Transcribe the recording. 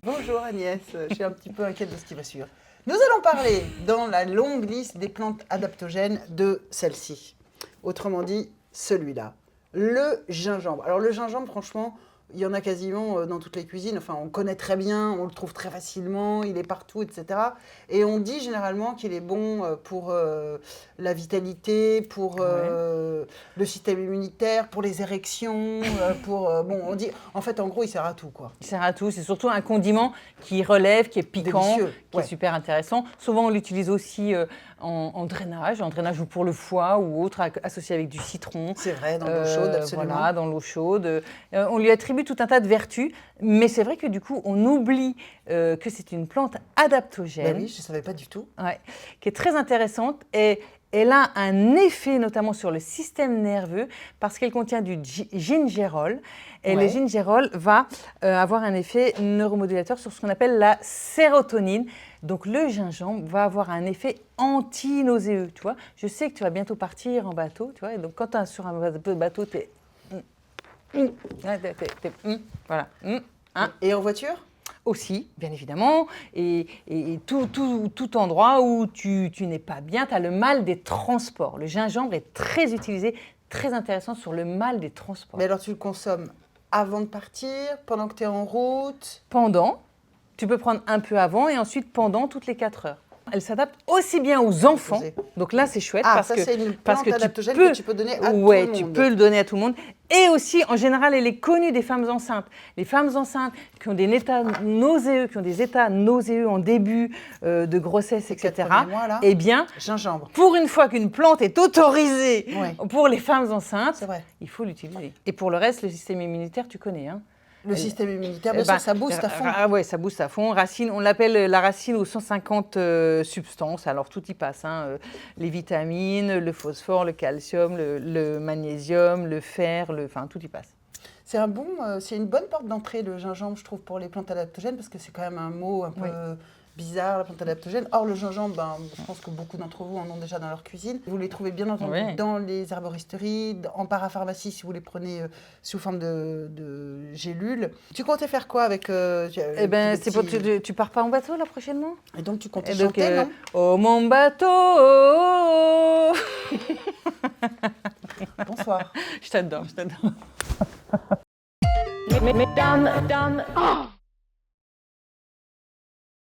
Bonjour Agnès, je suis un petit peu inquiète de ce qui va suivre. Nous allons parler dans la longue liste des plantes adaptogènes de celle-ci. Autrement dit, celui-là, le gingembre. Alors le gingembre, franchement, il y en a quasiment dans toutes les cuisines. Enfin, on connaît très bien, on le trouve très facilement, il est partout, etc. Et on dit généralement qu'il est bon pour la vitalité, pour le système immunitaire, pour les érections, bon, on dit, en fait, en gros, il sert à tout, quoi. Il sert à tout. C'est surtout un condiment qui relève, qui est piquant, Délicieux, qui est super intéressant. Souvent, on l'utilise aussi en drainage ou pour le foie ou autre, associé avec du citron. C'est vrai, dans l'eau chaude, absolument. Voilà, dans l'eau chaude. On lui attribue tout un tas de vertus, mais c'est vrai que du coup, on oublie que c'est une plante adaptogène. Ben oui, je ne savais pas du tout. Ouais, qui est très intéressante et elle a un effet notamment sur le système nerveux parce qu'elle contient du gingerol. Et le gingerol va avoir un effet neuromodulateur sur ce qu'on appelle la sérotonine. Donc le gingembre va avoir un effet anti-nauséeux, tu vois. Je sais que tu vas bientôt partir en bateau, tu vois. Et donc quand tu es sur un bateau, tu es... voilà. Et en voiture ? Aussi, bien évidemment, et tout endroit où tu n'es pas bien, tu as le mal des transports. Le gingembre est très utilisé, très intéressant sur le mal des transports. Mais alors tu le consommes avant de partir, pendant que tu es en route ? Pendant, tu peux prendre un peu avant et ensuite pendant toutes les 4 heures. Elle s'adapte aussi bien aux enfants, donc là c'est chouette parce que c'est une plante adaptogène que tu peux donner à tout le monde. Ouais, tu peux le donner à tout le monde. Et aussi, en général, elle est connue des femmes enceintes. Les femmes enceintes qui ont des états nauséeux, en début de grossesse, etc. Mois, là, eh bien, gingembre. Pour une fois qu'une plante est autorisée pour les femmes enceintes, il faut l'utiliser. Et pour le reste, le système immunitaire, tu connais, hein. Le système immunitaire, bien sûr, ça booste à fond. Ah ouais, ça booste à fond. Racine, on l'appelle la racine aux 150 substances. Alors tout y passe, hein. Les vitamines, le phosphore, le calcium, le magnésium, le fer, enfin tout y passe. C'est une bonne porte d'entrée, le gingembre, je trouve, pour les plantes adaptogènes, parce que c'est quand même un mot un peu bizarre, la plante adaptogène. Or, le gingembre, je pense que beaucoup d'entre vous en ont déjà dans leur cuisine. Vous les trouvez bien entendu dans les herboristeries, en parapharmacie si vous les prenez sous forme de gélules. Tu comptais faire quoi avec tu pars pas en bateau là prochainement? Et donc tu comptais chanter, non? Oh mon bateau. Bonsoir. Je t'adore. Mesdames,